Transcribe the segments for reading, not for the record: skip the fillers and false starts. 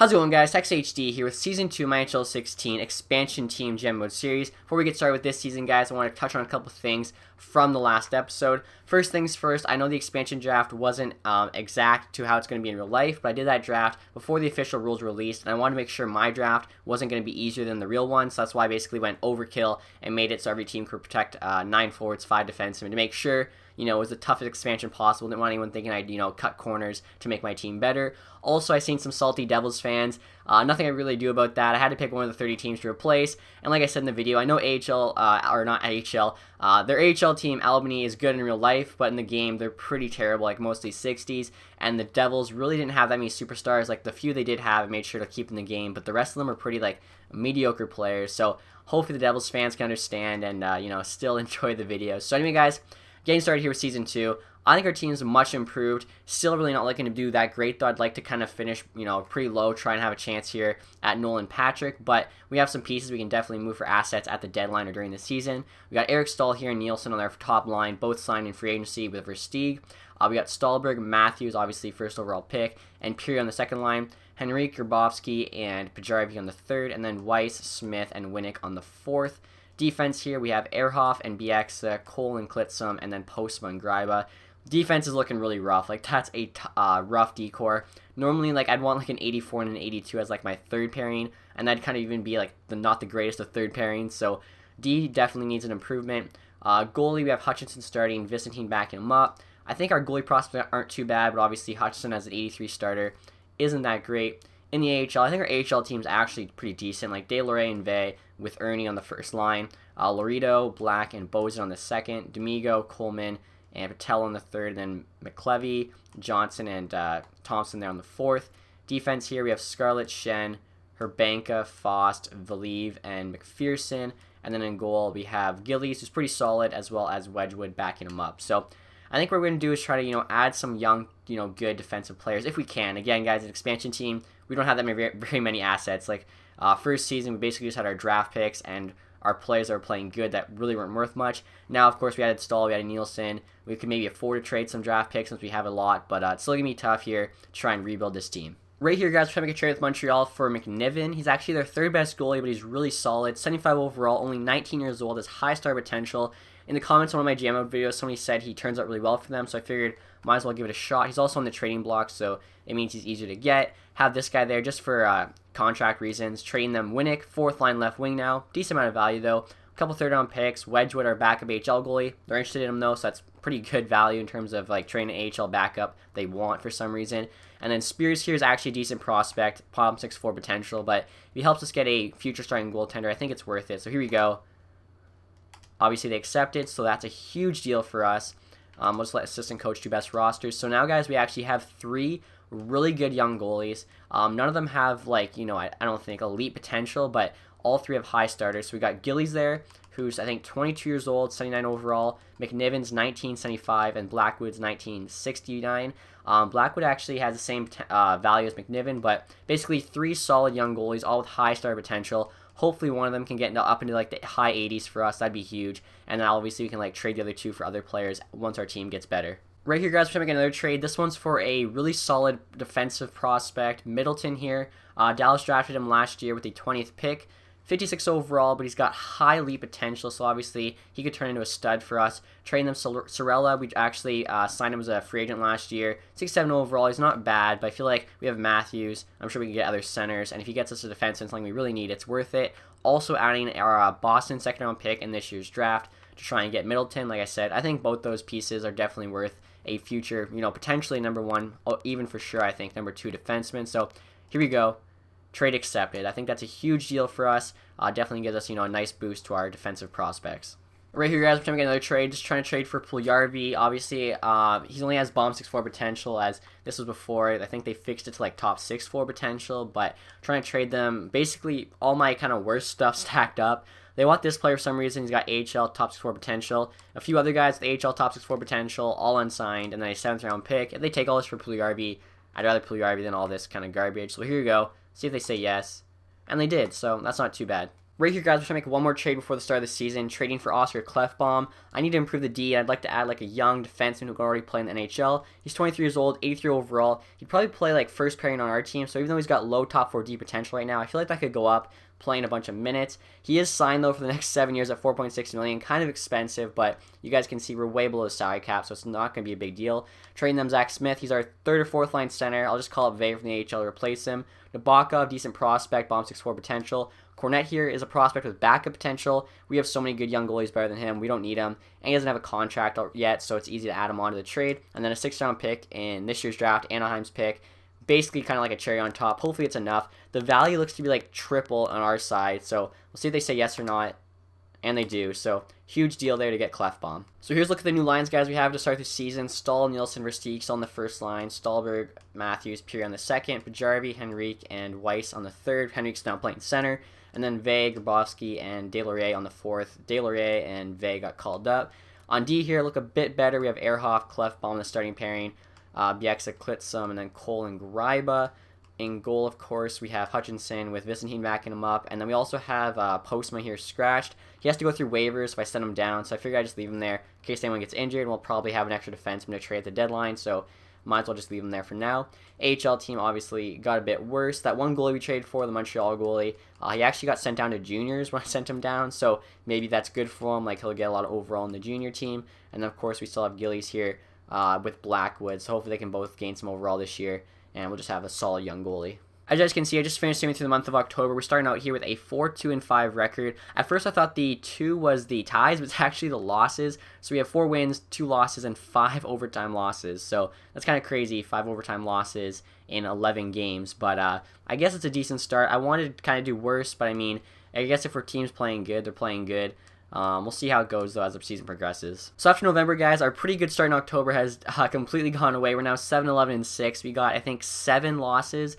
How's it going, guys? TacTixHD here with Season 2 of my NHL 16 Expansion Team Gem Mode Series. Before we get started with this season, guys, I want to touch on a couple things from the last episode. First things first, I know the expansion draft wasn't exact to how it's going to be in real life, but I did that draft before the official rules were released, and I wanted to make sure my draft wasn't going to be easier than the real one, so that's why I basically went overkill and made it so every team could protect 9 forwards, 5 defensemen to make sure it was the toughest expansion possible. Didn't want anyone thinking I'd, cut corners to make my team better. Also, I seen some salty Devils fans. Nothing I really do about that. I had to pick one of the 30 teams to replace. And like I said in the video, I know AHL, or not AHL, their AHL team, Albany, is good in real life, but in the game, they're pretty terrible, like mostly 60s. And the Devils really didn't have that many superstars. Like the few they did have, I made sure to keep in the game, but the rest of them are pretty, mediocre players. So hopefully the Devils fans can understand and, still enjoy the video. So anyway, guys, getting started here with Season 2. I think our team is much improved. Still really not looking to do that great, though. I'd like to kind of finish, pretty low, try and have a chance here at Nolan Patrick. But we have some pieces we can definitely move for assets at the deadline or during the season. We got Eric Stahl here and Nielsen on their top line, both signed in free agency with Versteeg. We got Stahlberg, Matthews, obviously first overall pick, and Puri on the second line. Henrique, Grabovski, and Pajaravi on the third, and then Weiss, Smith, and Winnick on the fourth. Defense here, we have Ehrhoff and Bieksa, Cole and Klitzum, and then Postma and Greiba. Defense is looking really rough. That's a rough decor. Normally, I'd want an 84 and an 82 as my third pairing, and that'd kind of even be not the greatest of third pairings. So D definitely needs an improvement. Goalie, we have Hutchinson starting, Vicentine backing him up. I think our goalie prospects aren't too bad, but obviously Hutchinson as an 83 starter isn't that great. In the AHL, I think our AHL team's actually pretty decent, like DeLorean and Vey with Ernie on the first line, Laredo, Black, and Bozen on the second, D'Amigo, Coleman, and Patel on the third, and then McLevy, Johnson, and Thompson there on the fourth. Defense here, we have Scarlett, Shen, Herbanka, Fost, Valieve, and McPherson. And then in goal, we have Gillies, who's pretty solid, as well as Wedgwood backing him up. So I think what we're going to do is try to, add some young, good defensive players if we can. Again, guys, an expansion team, we don't have that very many assets. First season, we basically just had our draft picks and our players that were playing good that really weren't worth much. Now, of course, we added Stahl, we added Nielsen. We could maybe afford to trade some draft picks since we have a lot, but it's still going to be tough here to try and rebuild this team. Right here, guys, we're trying to make a trade with Montreal for McNiven. He's actually their third best goalie, but he's really solid. 75 overall, only 19 years old, has high star potential. In the comments on one of my jam out videos, somebody said he turns out really well for them, so I figured might as well give it a shot. He's also on the trading block, so it means he's easier to get. Have this guy there just for contract reasons. Trading them Winnick, fourth line left wing now. Decent amount of value, though. A couple third-round picks. Wedgwood, our backup AHL goalie. They're interested in him, though, so that's pretty good value in terms of trading an AHL backup they want for some reason. And then Spears here is actually a decent prospect, bottom 6'4" potential, but if he helps us get a future starting goaltender, I think it's worth it. So here we go. Obviously, they accepted, so that's a huge deal for us. We'll just let assistant coach do best rosters. So now, guys, we actually have 3 really good young goalies. None of them have, I don't think elite potential, but all 3 have high starters. So we got Gillies there, who's, I think, 22 years old, 79 overall. McNiven's 1975, and Blackwood's 1969. Blackwood actually has the same value as McNiven, but basically 3 solid young goalies, all with high star potential. Hopefully one of them can get up into the high 80s for us. That'd be huge. And then obviously we can trade the other 2 for other players once our team gets better. Right here, guys, we're trying to make another trade. This one's for a really solid defensive prospect, Middleton here. Dallas drafted him last year with the 20th pick. 56 overall, but he's got high elite potential, so obviously he could turn into a stud for us. Trading them Sorella, we actually signed him as a free agent last year. 67 overall, he's not bad, but I feel like we have Matthews. I'm sure we can get other centers, and if he gets us a defenseman, something we really need, it's worth it. Also adding our Boston second-round pick in this year's draft to try and get Middleton. Like I said, I think both those pieces are definitely worth a future, potentially number 1, or even for sure, I think, number 2 defenseman. So here we go. Trade accepted. I think that's a huge deal for us. Definitely gives us, a nice boost to our defensive prospects. Right here, guys, we're trying to get another trade. Just trying to trade for Puljujarvi. Obviously, he only has bomb 6'4" potential, as this was before. I think they fixed it to top 6'4" potential, but trying to trade them. Basically, all my kind of worst stuff stacked up. They want this player for some reason. He's got AHL top 6'4" potential. A few other guys with AHL top 6'4" potential, all unsigned, and then a 7th round pick. If they take all this for Puljujarvi, I'd rather Puljujarvi than all this kind of garbage. So here you go. See if they say yes. And they did, so that's not too bad. Right here, guys, we're trying to make one more trade before the start of the season, trading for Oscar Klefbom. I need to improve the D, and I'd like to add like a young defenseman who can already play in the NHL. He's 23 years old, 83 overall. He'd probably play like first pairing on our team, so even though he's got low top 4 D potential right now, I feel like that could go up playing a bunch of minutes. He is signed though for the next 7 years at $4.6 million, kind of expensive, but you guys can see we're way below the salary cap, so it's not going to be a big deal. Trading them Zach Smith, he's our third or fourth line center. I'll just call up Vay from the AHL to replace him. Nabokov, decent prospect, bomb 6'4" potential. Cornette here is a prospect with backup potential. We have so many good young goalies better than him. We don't need him. And he doesn't have a contract yet, so it's easy to add him onto the trade. And then a 6th-round pick in this year's draft, Anaheim's pick. Basically kind of like a cherry on top. Hopefully it's enough. The value looks to be like triple on our side, so we'll see if they say yes or not. And they do, so huge deal there to get Klefbom. So here's a look at the new lines, guys, we have to start the season. Stahl, Nielsen, Versteeg still on the first line. Stahlberg, Matthews, Peary on the second. Pajärvi, Henrique, and Weiss on the third. Henrique's now playing center. And then Vay, Grabowski, and Deslauriers on the fourth. Deslauriers and Vay got called up. On D here, look a bit better. We have Ehrhoff, Klefbom in the starting pairing. Bieksa, Klitzum, and then Cole and Greiba. In goal, of course, we have Hutchinson with Visentin backing him up. And then we also have Postma here scratched. He has to go through waivers if I send him down, so I figure I just leave him there in case anyone gets injured. And we'll probably have an extra defenseman to trade at the deadline, so might as well just leave him there for now. AHL team obviously got a bit worse. That one goalie we traded for, the Montreal goalie, he actually got sent down to juniors when I sent him down, so maybe that's good for him. Like, he'll get a lot of overall in the junior team. And then, of course, we still have Gillies here with Blackwood, so hopefully they can both gain some overall this year, and we'll just have a solid young goalie. As you guys can see, I just finished streaming through the month of October. We're starting out here with a 4-2-5 record. At first, I thought the 2 was the ties, but it's actually the losses. So we have 4 wins, 2 losses, and 5 overtime losses. So that's kind of crazy, 5 overtime losses in 11 games. But I guess it's a decent start. I wanted to kind of do worse, but I mean, I guess if our team's playing good, they're playing good. We'll see how it goes, though, as the season progresses. So after November, guys, our pretty good start in October has completely gone away. We're now 7-11-6. We got, I think, 7 losses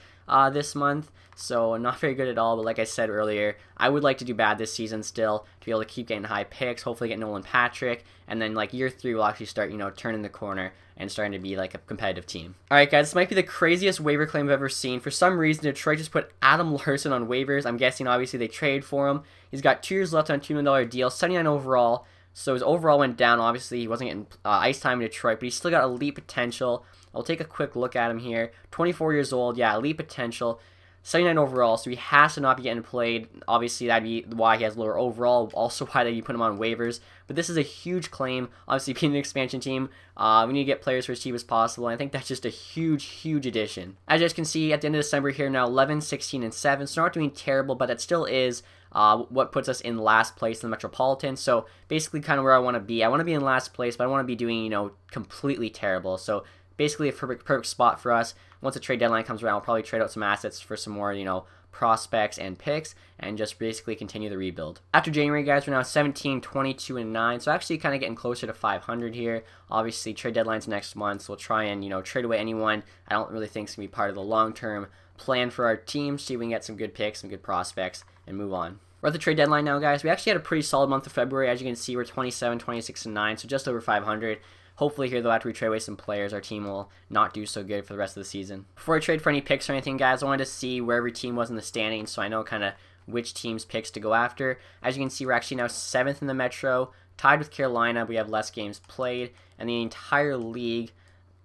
this month, so not very good at all. But like I said earlier, I would like to do bad this season still to be able to keep getting high picks, hopefully get Nolan Patrick, and then like year 3 we'll actually start, turning the corner and starting to be like a competitive team. Alright guys, this might be the craziest waiver claim I've ever seen. For some reason, Detroit just put Adam Larson on waivers. I'm guessing obviously they traded for him. He's got 2 years left on a $2 million deal, 79 overall, so his overall went down. Obviously he wasn't getting ice time in Detroit, but he's still got elite potential. I'll take a quick look at him here. 24 years old, yeah, elite potential. 79 overall, so he has to not be getting played. Obviously, that'd be why he has lower overall. Also, why you put him on waivers. But this is a huge claim. Obviously, being an expansion team, we need to get players for as cheap as possible. And I think that's just a huge, huge addition. As you guys can see, at the end of December here now, 11, 16, and 7. So not doing terrible, but that still is what puts us in last place in the Metropolitan. So basically, kind of where I want to be. I want to be in last place, but I want to be doing, completely terrible. So basically a perfect spot for us. Once the trade deadline comes around, we'll probably trade out some assets for some more, prospects and picks, and just basically continue the rebuild. After January, guys, we're now 17, 22, and 9, so actually kind of getting closer to 500 here. Obviously, trade deadline's next month, so we'll try and, trade away anyone I don't really think is going to be part of the long-term plan for our team, see if we can get some good picks, some good prospects, and move on. We're at the trade deadline now, guys. We actually had a pretty solid month of February. As you can see, we're 27, 26, and 9, so just over 500. Hopefully here, though, after we trade away some players, our team will not do so good for the rest of the season. Before I trade for any picks or anything, guys, I wanted to see where every team was in the standings so I know kind of which team's picks to go after. As you can see, we're actually now 7th in the Metro, tied with Carolina. We have less games played, and the entire league,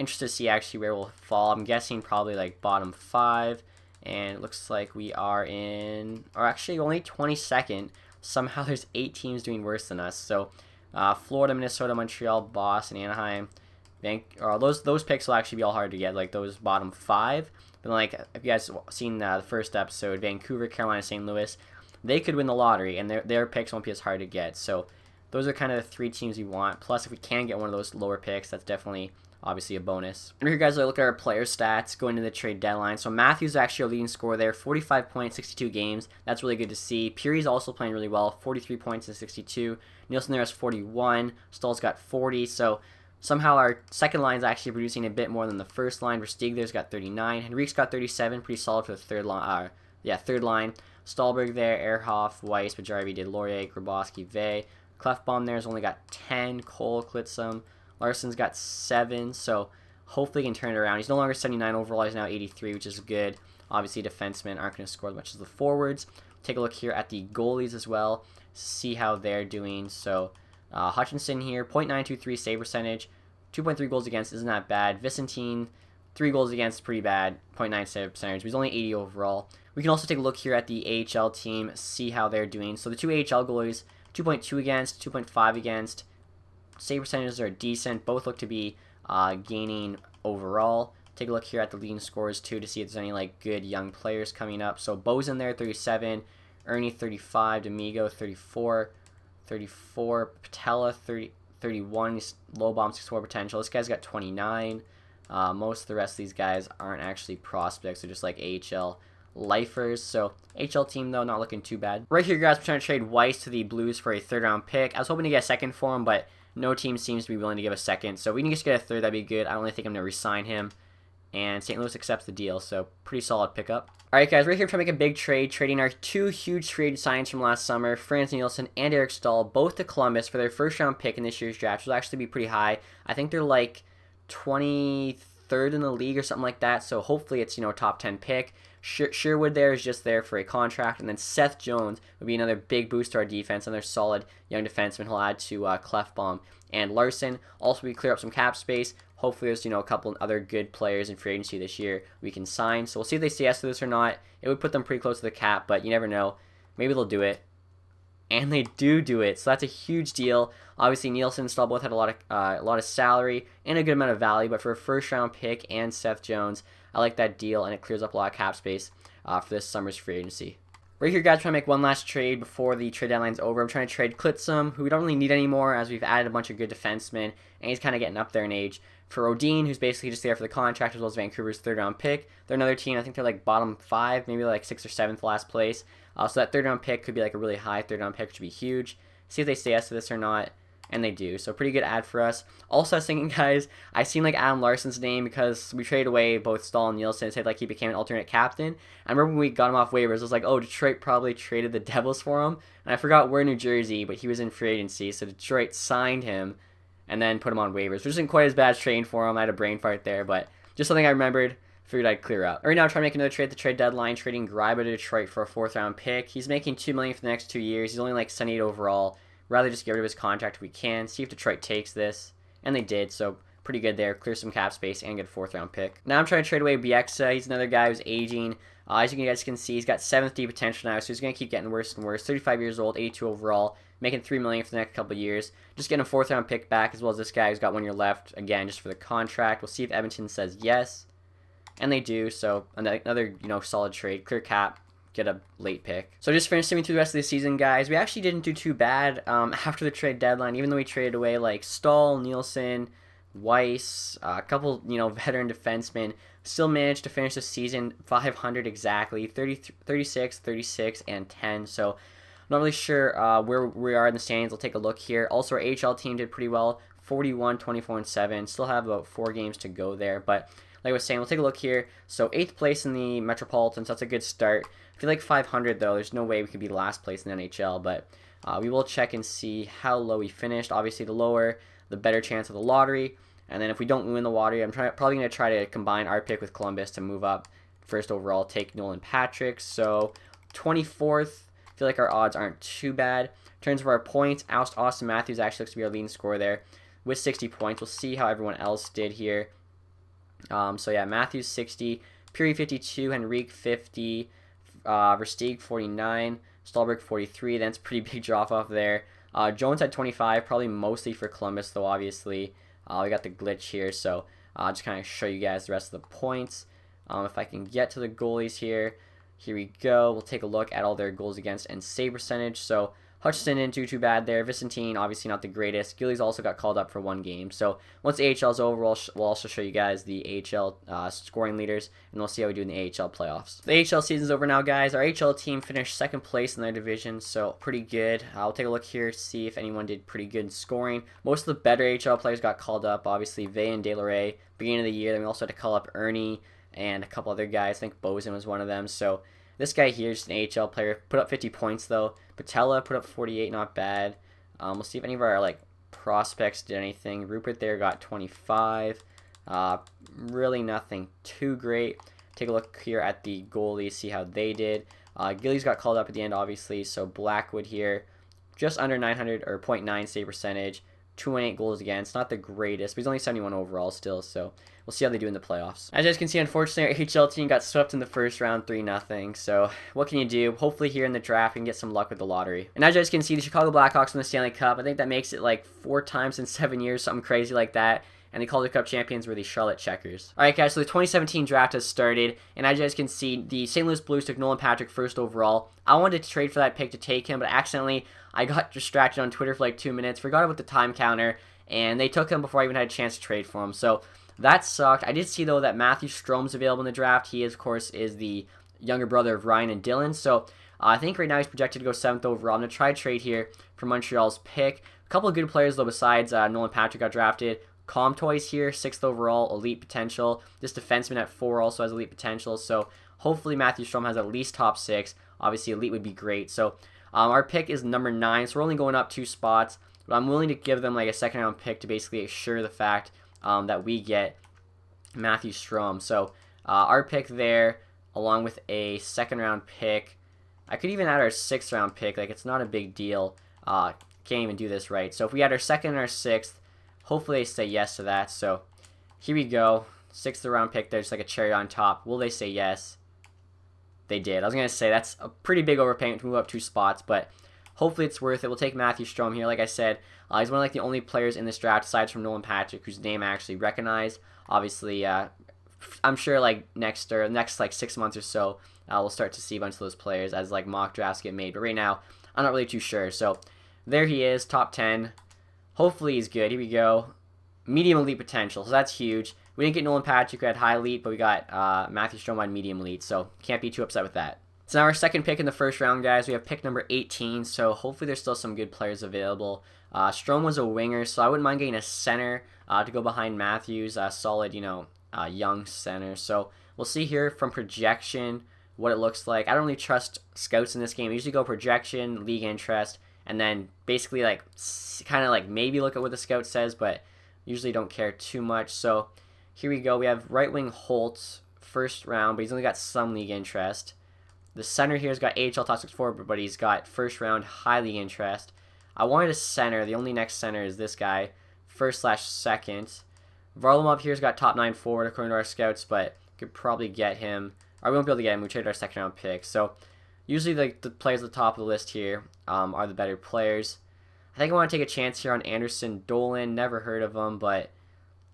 interested to see actually where we'll fall. I'm guessing probably like bottom 5, and it looks like we are in, or actually only 22nd. Somehow there's 8 teams doing worse than us, so Florida, Minnesota, Montreal, Boston, Anaheim, those picks will actually be all hard to get, like those bottom 5. But like, if you guys seen the first episode, Vancouver, Carolina, St. Louis, they could win the lottery, and their picks won't be as hard to get. So those are kind of the 3 teams we want. Plus, if we can get one of those lower picks, that's definitely obviously a bonus. And here, guys, I look at our player stats going into the trade deadline. So Matthews is actually our leading scorer there, 45 points, 62 games. That's really good to see. Peary's also playing really well, 43 points in 62. Nielsen there has 41. Stahl's got 40. So somehow our second line is actually producing a bit more than the first line. Versteeg there's got 39. Henrique's got 37. Pretty solid for the third line. Third line. Stahlberg there, Ehrhoff, Weiss, Pajärvi, Deslauriers, Grabowski, Vay. Klefbom there's only got 10. Cole, Klitzum. Larson's got 7, so hopefully he can turn it around. He's no longer 79 overall, he's now 83, which is good. Obviously, defensemen aren't going to score as much as the forwards. Take a look here at the goalies as well. See how they're doing. So Hutchinson here, .923 save percentage, 2.3 goals against isn't that bad. Vicentine, 3 goals against, pretty bad, .9 save percentage, but he's only 80 overall. We can also take a look here at the AHL team, see how they're doing. So the two AHL goalies, 2.2 against, 2.5 against. Save percentages are decent. Both look to be gaining overall. Take a look here at the leading scorers too to see if there's any like good young players coming up. So Bo's in there, 37. Ernie, 35. D'Amigo, 34. 34. Patella, 31. He's low bomb 6-4 potential. This guy's got 29. Most of the rest of these guys aren't actually prospects. They're just like AHL lifers. So HL team though, not looking too bad. Right here, guys, we're trying to trade Weiss to the Blues for a 3rd round pick. I was hoping to get a second for him, but no team seems to be willing to give a second. So we can just get a 3rd, that'd be good. I don't really think I'm going to re-sign him. And St. Louis accepts the deal, so pretty solid pickup. Alright guys, we're here trying to make a big trade, trading our 2 huge trade signings from last summer, Franz Nielsen and Eric Stahl, both to Columbus for their 1st round pick in this year's draft, which will actually be pretty high. I think they're like 23rd in the league or something like that, so hopefully it's, top 10 pick. Sherwood there is just there for a contract, and then Seth Jones would be another big boost to our defense, another solid young defenseman he'll add to Clefbaum and Larson. Also, we clear up some cap space. Hopefully there's, a couple other good players in free agency this year we can sign. So we'll see if they say yes to this or not. It would put them pretty close to the cap, but you never know. Maybe they'll do it. And they do it. So that's a huge deal. Obviously, Nielsen and Stahl both had a lot of salary and a good amount of value, but for a 1st round pick and Seth Jones, I like that deal, and it clears up a lot of cap space for this summer's free agency. Right here, guys, trying to make one last trade before the trade deadline's over. I'm trying to trade Klitzum, who we don't really need anymore, as we've added a bunch of good defensemen, and he's kind of getting up there in age, for Odin, who's basically just there for the contract, as well as Vancouver's 3rd round pick. They're another team, I think they're like bottom 5, maybe like 6th or 7th last place. So that 3rd round pick could be like a really high 3rd round pick, which would be huge. See if they say yes to this or not. And they do, so pretty good ad for us. Also, I was thinking, guys, I seen like Adam Larson's name because we traded away both Stahl and Nielsen. It said like he became an alternate captain. I remember when we got him off waivers, I was like, oh, Detroit probably traded the Devils for him. And I forgot where in New Jersey, but he was in free agency, so Detroit signed him and then put him on waivers, which isn't quite as bad as trading for him. I had a brain fart there, but just something I remembered. Figured I'd clear up. Right now, I'm trying to make another trade at the trade deadline, trading Greiber to Detroit for a 4th round pick. He's making $2 million for the next 2 years. He's only like 78 overall. Rather just get rid of his contract if we can. See if Detroit takes this. And they did, so pretty good there. Clear some cap space and get a 4th round pick. Now I'm trying to trade away Bieksa. He's another guy who's aging. As you guys can see, he's got 7th D potential now, so he's going to keep getting worse and worse. 35 years old, 82 overall, making $3 million for the next couple of years. Just getting a 4th round pick back, as well as this guy who's got 1 year left. Again, just for the contract. We'll see if Edmonton says yes. And they do, so another solid trade. Clear cap. Get a late pick. So just finishing through the rest of the season, guys, we actually didn't do too bad after the trade deadline, even though we traded away like Stahl, Nielsen, Weiss, a couple, veteran defensemen. Still managed to finish the season 500 exactly, 36, 36, and 10. So not really sure where we are in the standings. I'll take a look here. Also, our AHL team did pretty well, 41, 24, and 7. Still have about 4 games to go there, but like I was saying, we'll take a look here. So 8th place in the Metropolitan, so that's a good start. I feel like 500, though, there's no way we could be last place in the NHL, but we will check and see how low we finished. Obviously, the lower, the better chance of the lottery. And then if we don't win the lottery, I'm probably going to try to combine our pick with Columbus to move up 1st overall, take Nolan Patrick. So 24th, I feel like our odds aren't too bad. In terms of our points, Austin Matthews actually looks to be our leading scorer there with 60 points. We'll see how everyone else did here. So yeah, Matthews 60, Puri 52, Henrique 50, Versteeg 49, Stolberg 43. That's a pretty big drop off there. Jones had 25, probably mostly for Columbus though, obviously. We got the glitch here, so I'll just kind of show you guys the rest of the points. If I can get to the goalies here we go. We'll take a look at all their goals against and save percentage. So Hutchinson didn't do too bad there. Vicentine, obviously not the greatest. Gillies also got called up for 1 game. So once the AHL is over, we'll also show you guys the AHL scoring leaders, and we'll see how we do in the AHL playoffs. The AHL season's over now, guys. Our AHL team finished 2nd place in their division, so pretty good. I'll take a look here, see if anyone did pretty good in scoring. Most of the better AHL players got called up. Obviously, Vey and DeLaray, beginning of the year. Then we also had to call up Ernie and a couple other guys. I think Bozen was one of them. So this guy here is an AHL player. Put up 50 points, though. Patella put up 48, not bad. We'll see if any of our prospects did anything. Rupert there got 25. Really nothing too great. take a look here at the goalies, see how they did. Gillies got called up at the end, obviously, so Blackwood here, just under 900 or .9 save percentage, 218 goals against. Not the greatest, but he's only 71 overall still, so we'll see how they do in the playoffs. As you guys can see, unfortunately, our HL team got swept in the first round 3-0, so what can you do? Hopefully here in the draft, we can get some luck with the lottery. And as you guys can see, the Chicago Blackhawks won the Stanley Cup. I think that makes it like 4 times in 7 years, something crazy like that. And the Calder Cup champions were the Charlotte Checkers. Alright guys, so the 2017 draft has started, and as you guys can see, the St. Louis Blues took Nolan Patrick first overall. I wanted to trade for that pick to take him, but accidentally I got distracted on Twitter for like 2 minutes, forgot about the time counter, and they took him before I even had a chance to trade for him. So that sucked. I did see though that Matthew Strome's available in the draft. He, of course, is the younger brother of Ryan and Dylan. So I think right now he's projected to go 7th overall. I'm going to try a trade here for Montreal's pick. A couple of good players though besides Nolan Patrick got drafted. Comtois here, 6th overall, elite potential. This defenseman at 4 also has elite potential. So hopefully Matthew Strome has at least top 6. Obviously elite would be great. So our pick is number 9, so we're only going up 2 spots. But I'm willing to give them like a 2nd round pick to basically assure the fact that we get Matthew Strome. So our pick there, along with a 2nd round pick. I could even add our 6th round pick. Like, it's not a big deal. Can't even do this right. So if we add our 2nd and our 6th, hopefully they say yes to that. So here we go. 6th round pick there, just like a cherry on top. Will they say yes? They did. I was going to say that's a pretty big overpayment to move up 2 spots, but hopefully it's worth it. We'll take Matthew Strome here. Like I said, he's one of like the only players in this draft, aside from Nolan Patrick, whose name I actually recognize. Obviously, I'm sure like next like 6 months or so, we'll start to see a bunch of those players as like mock drafts get made. But right now, I'm not really too sure. So there he is, top 10. Hopefully he's good. Here we go. Medium elite potential, so that's huge. We didn't get Nolan Patrick, who had high elite, but we got Matthew Strome on medium elite, so can't be too upset with that. So now our 2nd pick in the 1st round, guys. We have pick number 18, so hopefully there's still some good players available. Strome was a winger, so I wouldn't mind getting a center to go behind Matthews, solid, young center. So we'll see here from projection what it looks like. I don't really trust scouts in this game. I usually go projection, league interest, and then basically like kind of like maybe look at what the scout says, but usually don't care too much. So here we go. We have right wing Holtz, 1st round, but he's only got some league interest. The center here has got AHL top 6 forward, but he's got 1st round high league interest. I wanted a center. The only next center is this guy, 1st/2nd. Varlamov here's got top 9 forward according to our scouts, but could probably get him. Or we won't be able to get him. We traded our 2nd round pick. So usually the players at the top of the list here are the better players. I think I want to take a chance here on Anderson Dolan. Never heard of him, but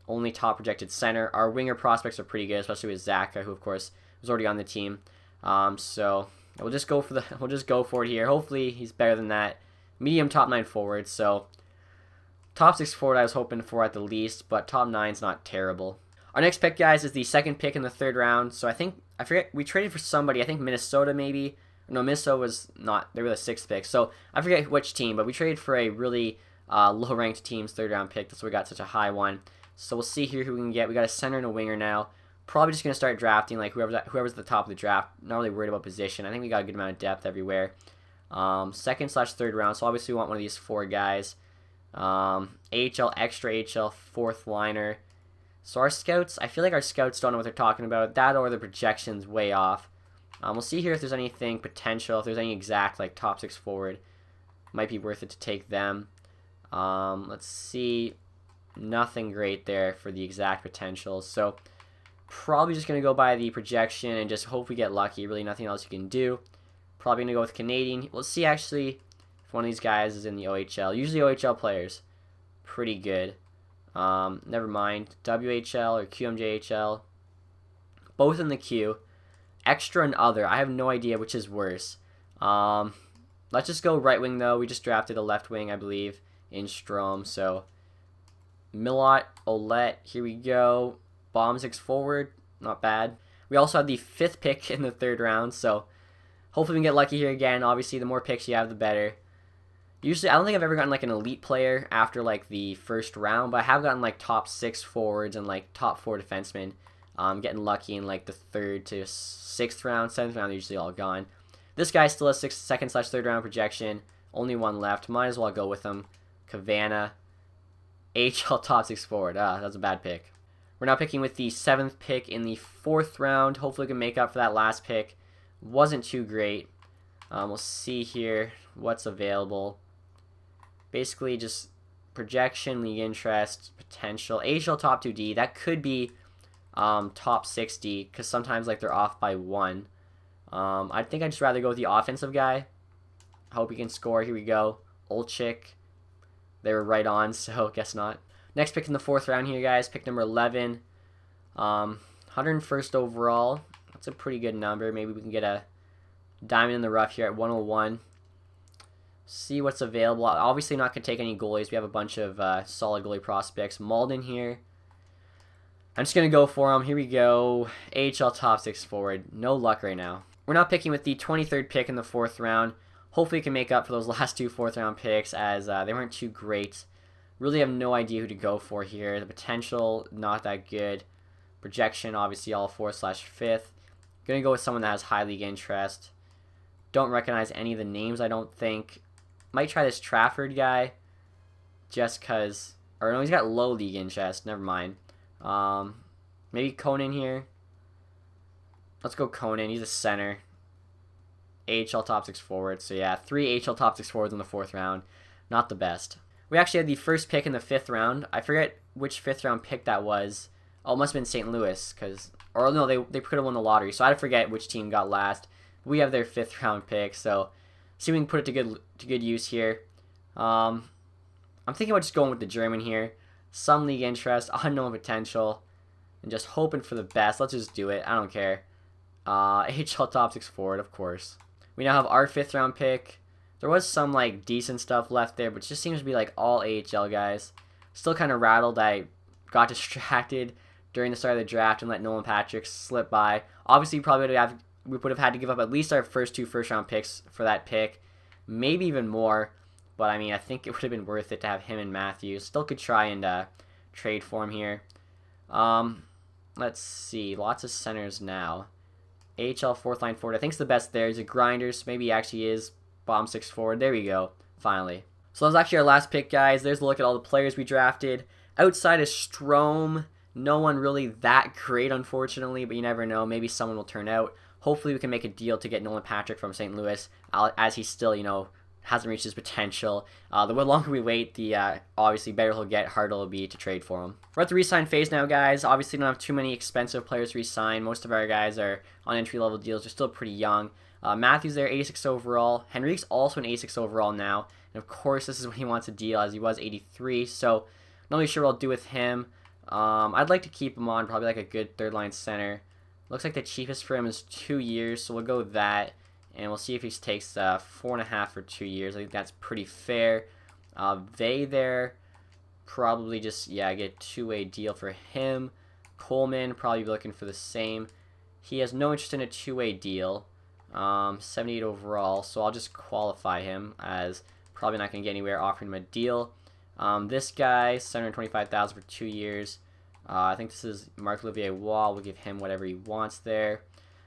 only top projected center. Our winger prospects are pretty good, especially with Zaka, who of course was already on the team. So we'll just go for it here. Hopefully he's better than that. Medium top 9 forward. So top 6 forward I was hoping for at the least, but top 9's not terrible. Our next pick, guys, is the 2nd pick in the 3rd round. So I forget, we traded for somebody. I think Minnesota maybe. No, Minnesota was not. They were the 6th pick. So I forget which team, but we traded for a really low-ranked team's 3rd round pick. That's why we got such a high one. So we'll see here who we can get. We got a center and a winger now. Probably just going to start drafting like whoever's at the top of the draft. Not really worried about position. I think we got a good amount of depth everywhere. 2nd/3rd round. So obviously we want one of these 4 guys. AHL, extra AHL, 4th liner. So our scouts, I feel like our scouts don't know what they're talking about. That or the projection's way off. We'll see here if there's anything potential, if there's any exact like top 6 forward. Might be worth it to take them. Let's see. Nothing great there for the exact potential. So probably just going to go by the projection and just hope we get lucky. Really nothing else you can do. Probably going to go with Canadian. We'll see actually if one of these guys is in the OHL. Usually OHL players. Pretty good. Never mind. WHL or QMJHL. Both in the Q. Extra and other. I have no idea which is worse. Let's just go right wing though. We just drafted a left wing, I believe, in Strome. So Millot, Olette, here we go. Bomb 6 forward, not bad. We also had the 5th pick in the 3rd round, so hopefully we can get lucky here again. Obviously, the more picks you have, the better. Usually, I don't think I've ever gotten like an elite player after like the 1st round, but I have gotten like top 6 forwards and like top 4 defensemen. Getting lucky in like the 3rd to 6th round, 7th round, they're usually all gone. This guy still has 2nd/3rd round projection. Only one left. Might as well go with him. Cavana. AHL top 6 forward. That's a bad pick. We're now picking with the 7th pick in the 4th round. Hopefully we can make up for that last pick. Wasn't too great. We'll see here what's available. Basically just projection, league interest, potential. AHL top 2D. That could be top 60 because sometimes like they're off by 1. I think I'd just rather go with the offensive guy. Hope he can score. Here we go. Olchik. They were right on, so guess not. Next pick in the 4th round here, guys. Pick number 11. 101st overall. That's a pretty good number. Maybe we can get a diamond in the rough here at 101. See what's available. Obviously not going to take any goalies. We have a bunch of solid goalie prospects. Malden here. I'm just going to go for him. Here we go. AHL top 6 forward. No luck right now. We're now picking with the 23rd pick in the 4th round. Hopefully we can make up for those last 2 4th round picks as they weren't too great. Really have no idea who to go for here. The potential, not that good. Projection, obviously all 4/5th. Going to go with someone that has high league interest. Don't recognize any of the names, I don't think. Might try this Trafford guy. Just because... Or no, he's got low league interest. Never mind. Maybe Conan here. Let's go Conan. He's a center. AHL top 6 forward. So yeah, 3 AHL top 6 forwards in the 4th round. Not the best. We actually had the first pick in the 5th round. I forget which 5th round pick that was. Oh, it must have been St. Louis. Or no, they could have won the lottery. So I forget which team got last. We have their 5th round pick. So see if we can put it to good use here. I'm thinking about just going with the German here. Some league interest, unknown potential, and just hoping for the best. Let's just do it. I don't care. AHL top 6 forward, of course. We now have our 5th round pick. There was some like decent stuff left there, but it just seems to be like all AHL guys. Still kind of rattled. I got distracted during the start of the draft and let Nolan Patrick slip by. Obviously, we would have had to give up at least our first 2 first round picks for that pick, maybe even more. But I mean, I think it would have been worth it to have him and Matthews. Still could try and trade for him here. Let's see, lots of centers now. AHL 4th line forward, I think it's the best there. He's a grinder, so maybe he actually is bottom 6 forward. There we go, finally. So that was actually our last pick, guys. There's a look at all the players we drafted. Outside of Strome, no one really that great, unfortunately, but you never know. Maybe someone will turn out. Hopefully we can make a deal to get Nolan Patrick from St. Louis, as he's still, hasn't reached his potential. The longer we wait, the obviously better he'll get, harder it'll be to trade for him. We're at the re-sign phase now, guys. Obviously, don't have too many expensive players to re-sign. Most of our guys are on entry-level deals. They're still pretty young. Matthews there, 86 overall. Henrique's also an 86 overall now. And of course, this is when he wants a deal, as he was 83. So, not really sure what I'll do with him. I'd like to keep him on, probably like a good third-line center. Looks like the cheapest for him is 2 years, so we'll go with that. And we'll see if he takes 4.5 for 2 years. I think that's pretty fair. They there, probably just, get a 2-way deal for him. Coleman, probably be looking for the same. He has no interest in a 2-way deal. 78 overall, so I'll just qualify him as probably not going to get anywhere offering him a deal. This guy, $725,000 for 2 years. I think this is Marc-Olivier Wall. We'll give him whatever he wants there.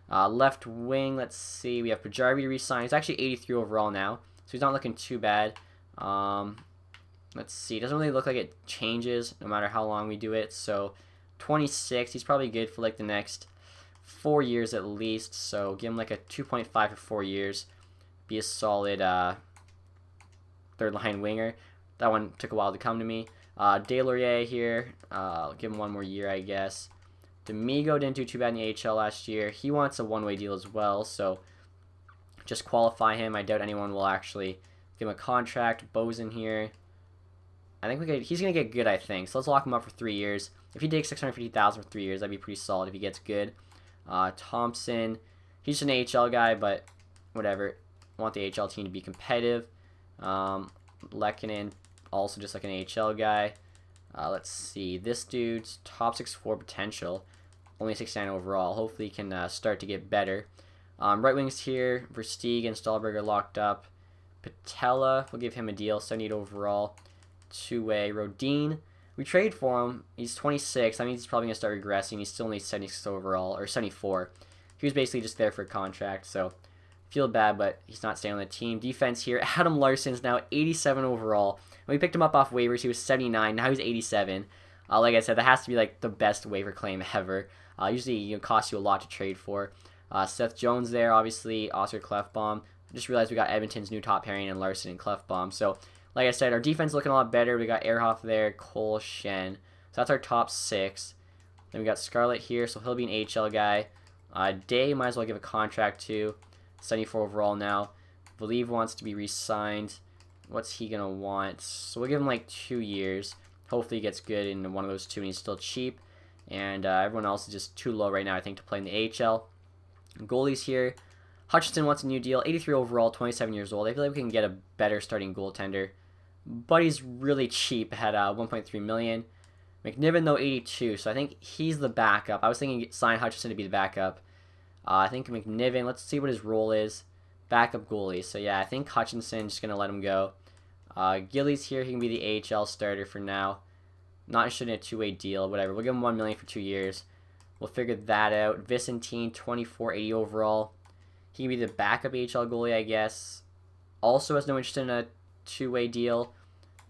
Left wing, let's see. We have Pajari to re-sign. He's actually 83 overall now, so he's not looking too bad. Let's see. It doesn't really look like it changes no matter how long we do it. So 26, he's probably good for like the next 4 years at least. So give him like a 2.5 for 4 years. Be a solid third line winger. That one took a while to come to me. Delaurier here. I'll give him 1 more year, I guess. D'Amigo didn't do too bad in the AHL last year. He wants a 1-way deal as well, so just qualify him. I doubt anyone will actually give him a contract. Bozen here. I think he's going to get good, I think. So let's lock him up for 3 years. If he takes $650,000 for 3 years, that'd be pretty solid if he gets good. Thompson, he's just an AHL guy, but whatever. I want the AHL team to be competitive. Lehkonen, also just like an AHL guy. Let's see. This dude's top 6'4" potential. Only 69 overall. Hopefully he can start to get better. Right wings here. Versteeg and Stahlberg locked up. Patella, we'll give him a deal. 78 overall. 2-way. Rodin, we trade for him. He's 26. That means he's probably going to start regressing. He's still only 76 overall, or 74. He was basically just there for a contract, so feel bad, but he's not staying on the team. Defense here. Adam Larson's now 87 overall. When we picked him up off waivers, he was 79. Now he's 87. Like I said, that has to be like the best waiver claim ever. Usually, costs you a lot to trade for. Seth Jones there, obviously. Oscar Klefbom. I just realized we got Edmonton's new top pairing and Larson and Klefbom. So, like I said, our defense looking a lot better. We got Ehrhoff there, Cole, Shen. So that's our top 6. Then we got Scarlett here, so he'll be an AHL guy. Day, might as well give a contract to. 74 overall now. Believe wants to be re-signed. What's he going to want? So we'll give him like 2 years. Hopefully he gets good in one of those 2 and he's still cheap. And everyone else is just too low right now, I think, to play in the AHL. Goalies here. Hutchinson wants a new deal. 83 overall, 27 years old. I feel like we can get a better starting goaltender. But he's really cheap at 1.3 million. McNiven, though, 82. So I think he's the backup. I was thinking sign Hutchinson to be the backup. I think McNiven, let's see what his role is. Backup goalie. So yeah, I think Hutchinson, just going to let him go. Gillies here, he can be the AHL starter for now. Not interested in a 2-way deal, whatever. We'll give him $1 million for 2 years. We'll figure that out. Vicentine, 2480 overall. He can be the backup AHL goalie, I guess. Also has no interest in a 2-way deal.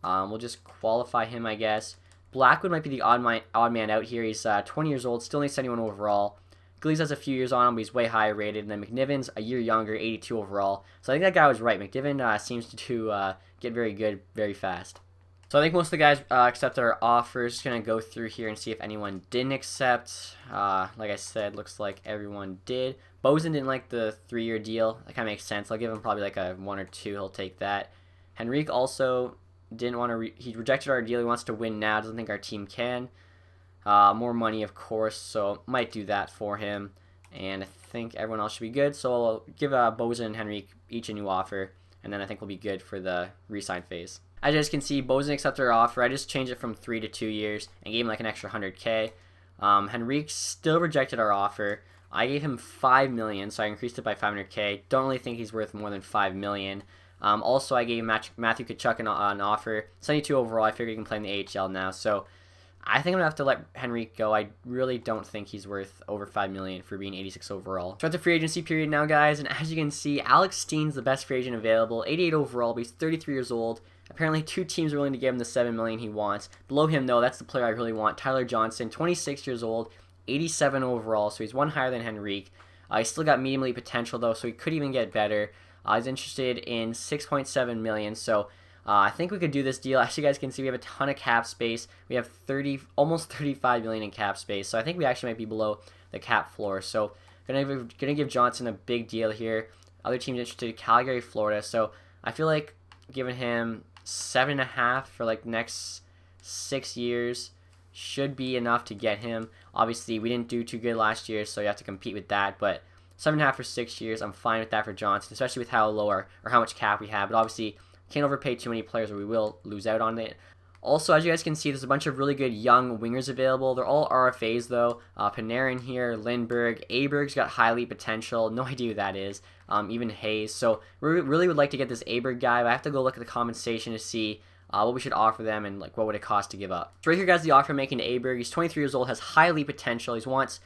We'll just qualify him, I guess. Blackwood might be the odd man out here. He's 20 years old, still needs 71 overall. Gillies has a few years on him, but he's way higher rated. And then McNiven's a year younger, 82 overall. So I think that guy was right. McNiven seems to get very good very fast. So I think most of the guys accepted our offers. Just going to go through here and see if anyone didn't accept. Like I said, looks like everyone did. Bozen didn't like the 3-year deal. That kind of makes sense. I'll give him probably like a 1 or 2. He'll take that. Henrique also didn't want to... he rejected our deal. He wants to win now. Doesn't think our team can. More money, of course. So might do that for him. And I think everyone else should be good. So I'll give Bozen and Henrique each a new offer. And then I think we'll be good for the re-sign phase. As you guys can see, Bozen accepted our offer. I just changed it from 3 to 2 years and gave him like an extra 100K. Henrique still rejected our offer. I gave him $5 million, so I increased it by 500K. Don't really think he's worth more than $5 million. Also, I gave Matthew Tkachuk an offer. 72 overall. I figure he can play in the AHL now. So I think I'm going to have to let Henrique go. I really don't think he's worth over $5 million for being 86 overall. So at the free agency period now, guys. And as you can see, Alex Steen's the best free agent available. 88 overall, but he's 33 years old. Apparently, 2 teams are willing to give him the $7 million he wants. Below him, though, that's the player I really want. Tyler Johnson, 26 years old, 87 overall, so he's 1 higher than Henrique. He's still got medium elite potential, though, so he could even get better. He's interested in $6.7 million, so I think we could do this deal. As you guys can see, we have a ton of cap space. We have almost $35 million in cap space, so I think we actually might be below the cap floor. So gonna give Johnson a big deal here. Other teams interested, Calgary, Florida. So I feel like giving him 7.5 for like the next 6 years should be enough to get him. Obviously, we didn't do too good last year, so you have to compete with that. But 7.5 for 6 years, I'm fine with that for Johnson, especially with how low or how much cap we have. But obviously, can't overpay too many players or we will lose out on it. Also, as you guys can see, there's a bunch of really good young wingers available. They're all RFAs, though. Panarin here, Lindbergh. Aberg's got high elite potential. No idea who that is. Even Hayes. So we really would like to get this Aberg guy, but I have to go look at the compensation to see what we should offer them and like what would it cost to give up. So right here, guys, the offer I'm making to Aberg. He's 23 years old, has high elite potential. He wants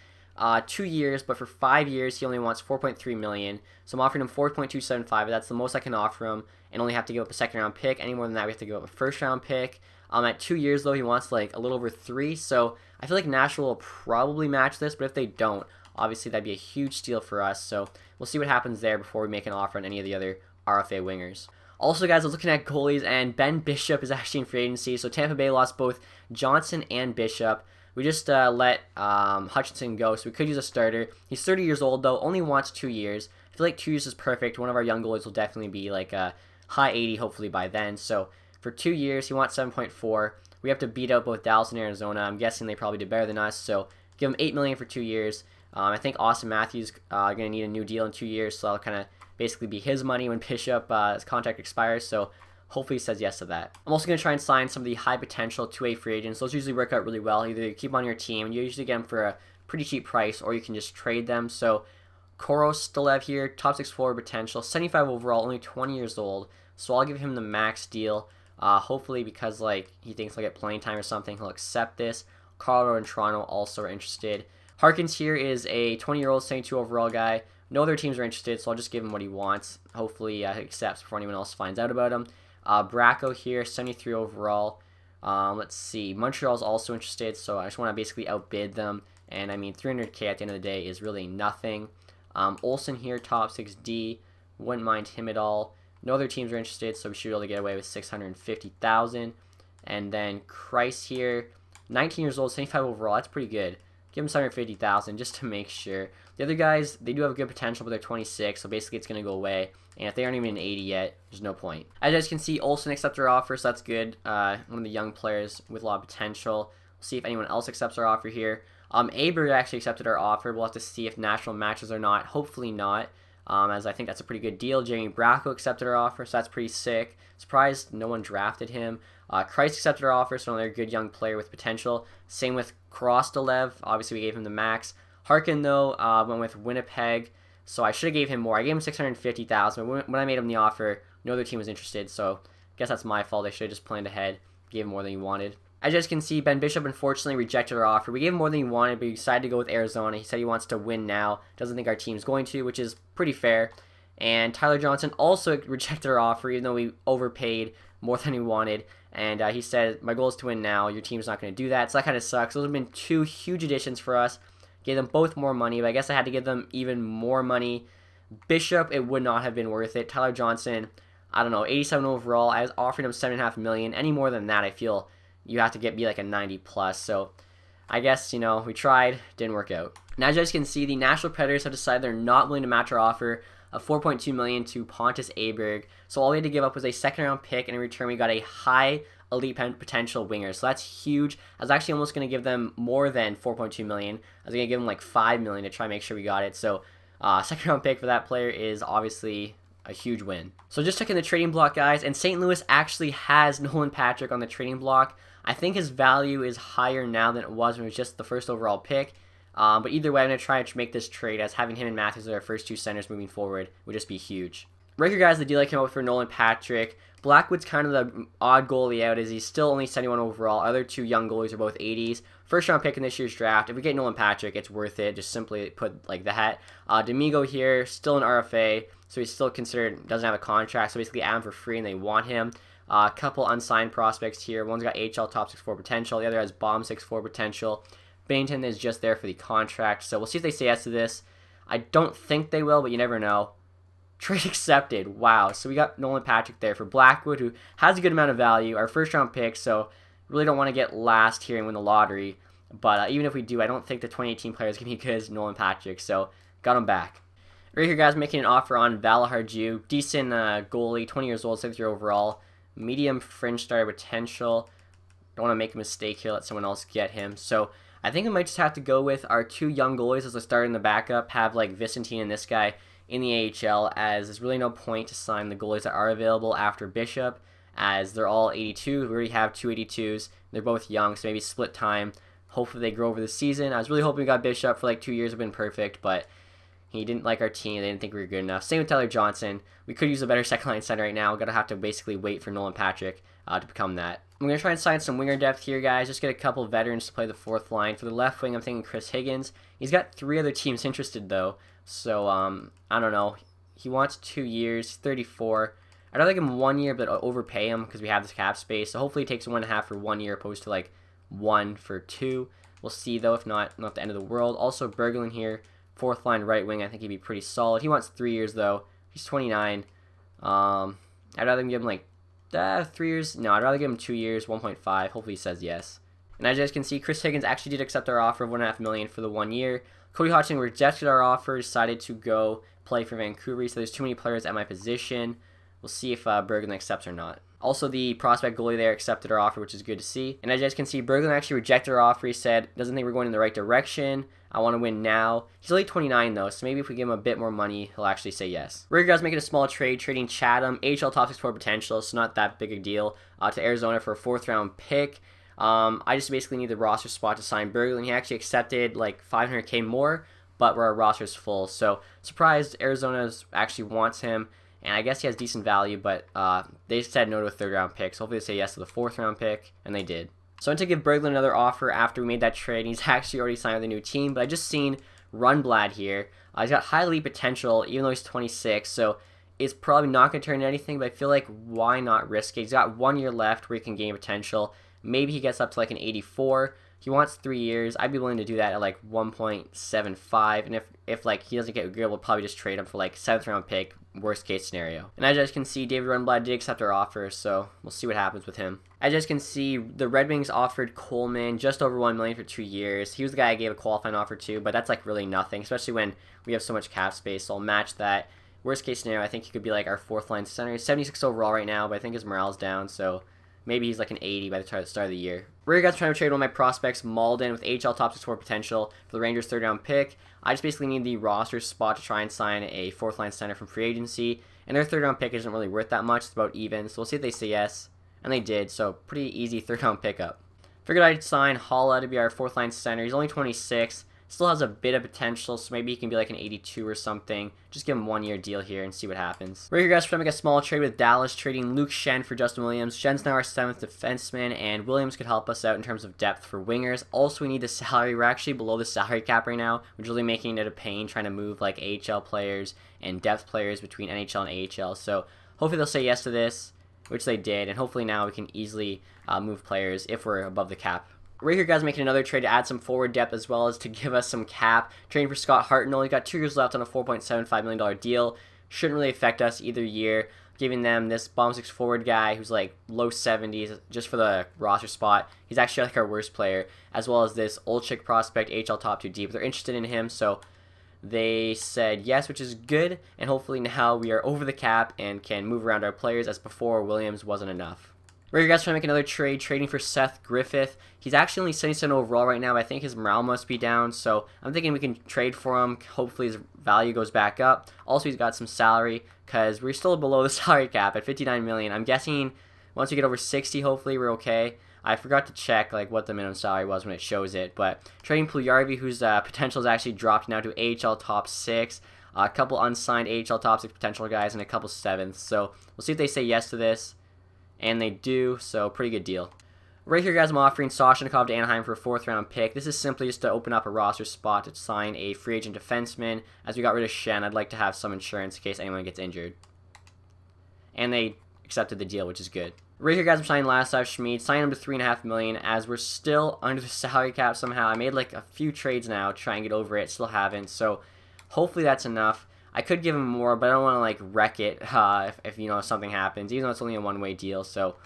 2 years, but for 5 years, he only wants $4.3 million. So I'm offering him $4.275. That's the most I can offer him, and only have to give up a second-round pick. Any more than that, we have to give up a first-round pick. At 2 years, though, he wants like a little over 3. So I feel like Nashville will probably match this, but if they don't, obviously that'd be a huge steal for us. So we'll see what happens there before we make an offer on any of the other RFA wingers. Also, guys, I was looking at goalies, and Ben Bishop is actually in free agency. So Tampa Bay lost both Johnson and Bishop. We just let Hutchinson go, so we could use a starter. He's 30 years old, though, only wants 2 years. I feel like 2 years is perfect. One of our young goalies will definitely be like a high 80, hopefully, by then. So for 2 years, he wants 7.4. We have to beat out both Dallas and Arizona. I'm guessing they probably did better than us, so give him $8 million for 2 years. I think Austin Matthews going to need a new deal in 2 years, so that'll kind of basically be his money when Bishop's contract expires, so hopefully he says yes to that. I'm also going to try and sign some of the high potential 2-way free agents. Those usually work out really well. Either you keep them on your team, and you usually get them for a pretty cheap price, or you can just trade them. So Koros Stolev here, top 6 forward potential, 75 overall, only 20 years old. So I'll give him the max deal. Hopefully because like he thinks he'll get playing time or something, he'll accept this. Colorado and Toronto also are interested. Harkins here is a 20-year-old, 72 overall guy. No other teams are interested, so I'll just give him what he wants. Hopefully he accepts before anyone else finds out about him. Bracco here, 73 overall. Let's see. Montreal's also interested, so I just want to basically outbid them. And I mean, 300K at the end of the day is really nothing. Olsen here, top 6D. Wouldn't mind him at all. No other teams are interested, so we should be able to get away with 650,000. And then Christ here, 19 years old, 75 overall. That's pretty good. Give him 750,000 just to make sure. The other guys, they do have good potential, but they're 26, so basically it's going to go away. And if they aren't even an 80 yet, there's no point. As you guys can see, Olsen accepted our offer, so that's good. One of the young players with a lot of potential. We'll see if anyone else accepts our offer here. Aber actually accepted our offer. We'll have to see if National matches or not. Hopefully not, as I think that's a pretty good deal. Jeremy Bracco accepted our offer, so that's pretty sick. Surprised no one drafted him. Christ accepted our offer, so another good young player with potential. Same with Krostalev. Obviously, we gave him the max. Harkin, though, went with Winnipeg, so I should have gave him more. I gave him 650,000, but when I made him the offer, no other team was interested, so I guess that's my fault. I should have just planned ahead, gave him more than he wanted. As you guys can see, Ben Bishop unfortunately rejected our offer. We gave him more than he wanted, but he decided to go with Arizona. He said he wants to win now. Doesn't think our team's going to, which is pretty fair. And Tyler Johnson also rejected our offer, even though we overpaid more than he wanted. And he said, my goal is to win now. Your team's not going to do that. So that kind of sucks. Those have been two huge additions for us. Gave them both more money, but I guess I had to give them even more money. Bishop, it would not have been worth it. Tyler Johnson, I don't know, 87 overall. I was offering him $7.5 million. Any more than that, I feel you have to be like a 90 plus. So I guess, we tried, didn't work out. Now, as you guys can see, the Nashville Predators have decided they're not willing to match our offer of $4.2 million to Pontus Aberg. So all we had to give up was a second-round pick, and in return, we got a high elite potential winger. So that's huge. I was actually almost going to give them more than $4.2 million. I was going to give them like $5 million to try and make sure we got it. So second-round pick for that player is obviously a huge win. So just checking the trading block, guys, and St. Louis actually has Nolan Patrick on the trading block. I think his value is higher now than it was when it was just the first overall pick. But either way, I'm going to try to make this trade, as having him and Matthews as our first two centers moving forward would just be huge. Right here, guys, the deal I came up with for Nolan Patrick. Blackwood's kind of the odd goalie out, as he's still only 71 overall. Other two young goalies are both 80s. First round pick in this year's draft. If we get Nolan Patrick, it's worth it. Just simply put like that. Domingo here, still an RFA, so he's still considered, doesn't have a contract, so basically add him for free and they want him. A couple unsigned prospects here. One's got HL top 6'4 potential. The other has bomb 6'4 potential. Bennington is just there for the contract, so we'll see if they say yes to this. I don't think they will, but you never know. Trade accepted. Wow. So we got Nolan Patrick there for Blackwood, who has a good amount of value. Our first round pick, so really don't want to get last here and win the lottery. But even if we do, I don't think the 2018 player is going to be good as Nolan Patrick, so got him back. Right here, guys, making an offer on Valaharju. Decent goalie, 20 years old, 73 overall. Medium fringe starter potential. Don't want to make a mistake here, let someone else get him. So I think we might just have to go with our two young goalies as a starter and the backup. Have like Vicentine and this guy in the AHL, as there's really no point to sign the goalies that are available after Bishop, as they're all 82. We already have two 82s. They're both young, so maybe split time. Hopefully they grow over the season. I was really hoping we got Bishop for like 2 years. It would have been perfect, but he didn't like our team. They didn't think we were good enough. Same with Tyler Johnson. We could use a better second line center right now. We're going to have to basically wait for Nolan Patrick to become that. I'm going to try and sign some winger depth here, guys. Just get a couple veterans to play the fourth line. For the left wing, I'm thinking Chris Higgins. He's got 3 other teams interested, though. So, I don't know. He wants 2 years, 34. I'd rather give him 1 year, but overpay him because we have this cap space. So hopefully he takes 1.5 for 1 year opposed to like 1 for 2. We'll see, though. If not the end of the world. Also, Berglund here, fourth line right wing. I think he'd be pretty solid. He wants 3 years, though. He's 29. I'd rather give him like 3 years. No, I'd rather give him 2 years, 1.5. Hopefully he says yes. And as you guys can see, Chris Higgins actually did accept our offer of $1.5 million for the 1 year. Cody Hodgson rejected our offer, decided to go play for Vancouver. So there's too many players at my position. We'll see if Berglund accepts or not. Also, the prospect goalie there accepted our offer, which is good to see. And as you guys can see, Berglund actually rejected our offer. He said, doesn't think we're going in the right direction. I want to win now. He's only 29, though, so maybe if we give him a bit more money, he'll actually say yes. We're guys making a small trade, trading Chatham, AHL top 6 potential, so not that big a deal, to Arizona for a 4th round pick. I just basically need the roster spot to sign Berglund. He actually accepted like $500K more, but our roster's full. So surprised Arizona actually wants him. And I guess he has decent value, but they said no to a 3rd round pick. So hopefully they say yes to the 4th round pick, and they did. So I'm going to give Berglund another offer after we made that trade. He's actually already signed with a new team, but I just seen Runblad here. He's got high elite potential, even though he's 26. So it's probably not going to turn into anything, but I feel like why not risk it? He's got 1 year left where he can gain potential. maybe he gets up to like an 84. He wants 3 years. I'd be willing to do that at like 1.75. And if like he doesn't get good, we'll probably just trade him for like 7th round pick, worst case scenario. And as you guys can see, David Rundblad did accept our offer, so we'll see what happens with him. As you guys can see, the Red Wings offered Coleman just over $1 million for 2 years. He was the guy I gave a qualifying offer to, but that's like really nothing, especially when we have so much cap space. So I'll match that. Worst case scenario, I think he could be like our 4th line center. He's 76 overall right now, but I think his morale's down, so maybe he's like an 80 by the start of the year. We're guys trying to trade one of my prospects, Malden, with AHL top 6 potential for the Rangers' 3rd round pick. I just basically need the roster spot to try and sign a 4th line center from free agency, and their 3rd round pick isn't really worth that much. It's about even, so we'll see if they say yes, and they did, so pretty easy 3rd round pickup. Figured I'd sign Haula to be our 4th line center. He's only 26. Still has a bit of potential, so maybe he can be like an 82 or something. Just give him 1 year deal here and see what happens. We're here, guys, trying to make a small trade with Dallas, trading Luke Schenn for Justin Williams. Schenn's now our 7th defenseman, and Williams could help us out in terms of depth for wingers. Also, we need the salary. We're actually below the salary cap right now, which is really making it a pain trying to move like AHL players and depth players between NHL and AHL. So hopefully they'll say yes to this, which they did, and hopefully now we can easily move players if we're above the cap. Right here, guys, making another trade to add some forward depth as well as to give us some cap. Trading for Scott Hartnell. He's got 2 years left on a $4.75 million deal. Shouldn't really affect us either year. Giving them this bottom 6 forward guy who's like low 70s just for the roster spot. He's actually like our worst player. As well as this old chick prospect, HL top 2 deep. They're interested in him, so they said yes, which is good. And hopefully now we are over the cap and can move around our players, as before Williams wasn't enough. We're here, guys, trying to make another trade, trading for Seth Griffith. He's actually only 77 overall right now, but I think his morale must be down, so I'm thinking we can trade for him. Hopefully his value goes back up. Also, he's got some salary, because we're still below the salary cap at $59 million. I'm guessing once we get over 60, hopefully we're okay. I forgot to check like what the minimum salary was when it shows it, but trading Puljujarvi, whose potential is actually dropped now to AHL top 6. A couple unsigned AHL top 6 potential guys and a couple 7th, so we'll see if they say yes to this. And they do, so pretty good deal. Right here, guys, I'm offering Sashnikov to Anaheim for a 4th round pick. This is simply just to open up a roster spot to sign a free agent defenseman. As we got rid of Schenn, I'd like to have some insurance in case anyone gets injured. And they accepted the deal, which is good. Right here, guys, I'm signing Ladislav Schmid, signing him to $3.5 million, as we're still under the salary cap somehow. I made like a few trades now to try and get over it, still haven't, so hopefully that's enough. I could give him more, but I don't want to like wreck it if you know something happens, even though it's only a one-way deal. So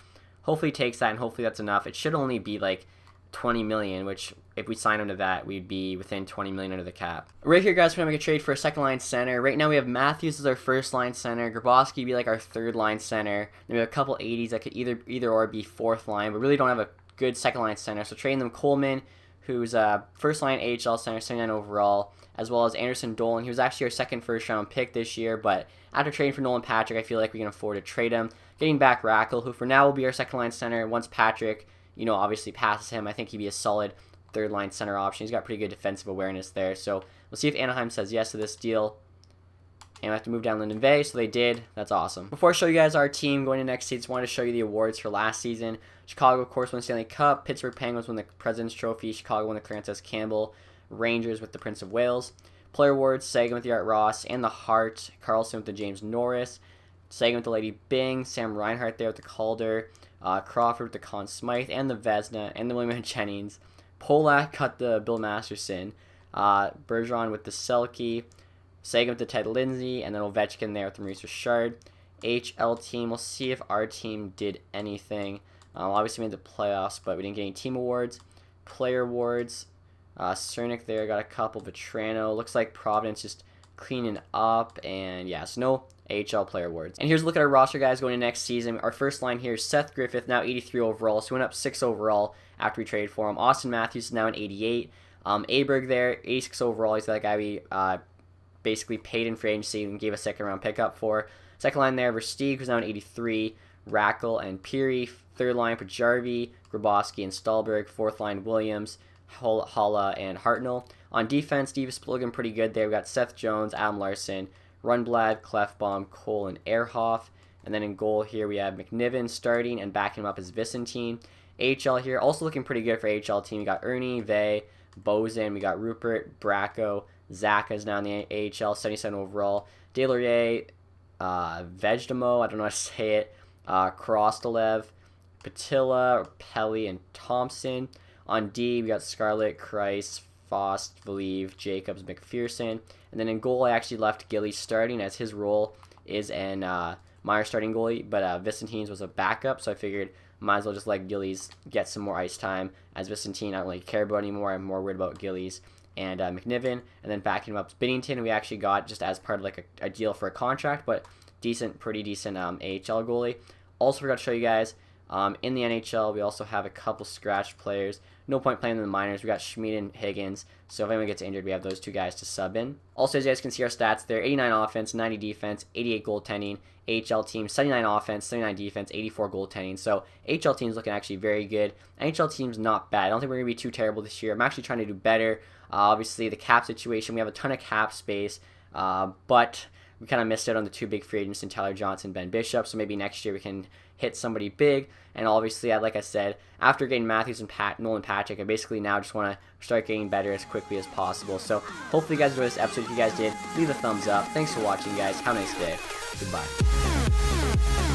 hopefully he takes that, and hopefully that's enough. It should only be like $20 million, which if we sign him to that, we'd be within $20 million under the cap. Right here, guys, we're gonna make a trade for a 2nd line center. Right now we have Matthews as our 1st line center. Grabowski be like our 3rd line center. Then we have a couple 80s that could either or be 4th line, but really don't have a good 2nd line center. So trading them Coleman, who's a 1st line AHL center, 79 overall, as well as Anderson Dolan. He was actually our 2nd first-round pick this year, but after trading for Nolan Patrick, I feel like we can afford to trade him. Getting back Rackle, who for now will be our 2nd line center. Once Patrick, obviously passes him, I think he'd be a solid 3rd line center option. He's got pretty good defensive awareness there, so we'll see if Anaheim says yes to this deal. And I have to move down Linden Bay, so they did. That's awesome. Before I show you guys our team going to next season, I wanted to show you the awards for last season. Chicago, of course, won the Stanley Cup. Pittsburgh Penguins won the President's Trophy. Chicago won the Clarence S. Campbell. Rangers with the Prince of Wales. Player awards, Sagan with the Art Ross and the Hart. Carlson with the James Norris. Sagan with the Lady Byng. Sam Reinhart there with the Calder. Crawford with the Conn Smythe and the Vezina and the William Jennings. Polak got the Bill Masterson. Bergeron with the Selke. Sagan with the Ted Lindsay, and then Ovechkin there with the Maurice Richard. HL team, we'll see if our team did anything. Obviously made the playoffs, but we didn't get any team awards. Player awards, Cernick there got a couple. Vetrano, looks like Providence just cleaning up, and yeah, so no AHL player awards. And here's a look at our roster, guys, going into next season. Our first line here is Seth Griffith, now 83 overall, so we went up 6 overall after we traded for him. Austin Matthews is now an 88. Aberg there, 86 overall, he's that guy we basically paid in free agency and gave a 2nd round pickup for. 2nd line there, Versteeg, who's now an 83, Rackle and Peary. 3rd line, Puljujarvi, Grabowski and Stahlberg. 4th line, Williams, Haula and Hartnell. On defense, Davis looking pretty good there. We got Seth Jones, Adam Larson, Rundblad, Clefbaum, Cole, and Ehrhoff. And then in goal here, we have McNiven starting, and backing him up is Vicentine. AHL here, also looking pretty good for AHL team. We got Ernie, Vey, Bozen, we got Rupert, Bracco, Zaka's now in the AHL, 77 overall. Delaurier, Vejdemo, I don't know how to say it, Krostalev, Patilla, Pelly, and Thompson. On D, we got Scarlett, Kreis, Faust, Valieve, Jacobs, McPherson. And then in goal, I actually left Gilly starting, as his role is an Meyer starting goalie, but Vicentines was a backup, so I figured might as well just let Gillies get some more ice time, as Vicentine I don't really care about anymore. I'm more worried about Gillies and McNiven. And then backing him up, Binnington we actually got just as part of like a deal for a contract, but pretty decent AHL goalie. Also forgot to show you guys, in the NHL, we also have a couple scratch players. No point playing in the minors. We got Schmid and Higgins, so if anyone gets injured, we have those two guys to sub in. Also, as you guys can see our stats there, 89 offense, 90 defense, 88 goaltending. AHL team, 79 offense, 79 defense, 84 goaltending. So AHL team's looking actually very good. NHL team's not bad. I don't think we're going to be too terrible this year. I'm actually trying to do better. Obviously, the cap situation, we have a ton of cap space, but we kind of missed out on the two big free agents in Tyler Johnson, Ben Bishop, so maybe next year we can hit somebody big. And obviously, like I said, after getting Matthews and Nolan Patrick, I basically now just want to start getting better as quickly as possible. So hopefully you guys enjoyed this episode. If you guys did, leave a thumbs up. Thanks for watching, guys. Have a nice day. Goodbye.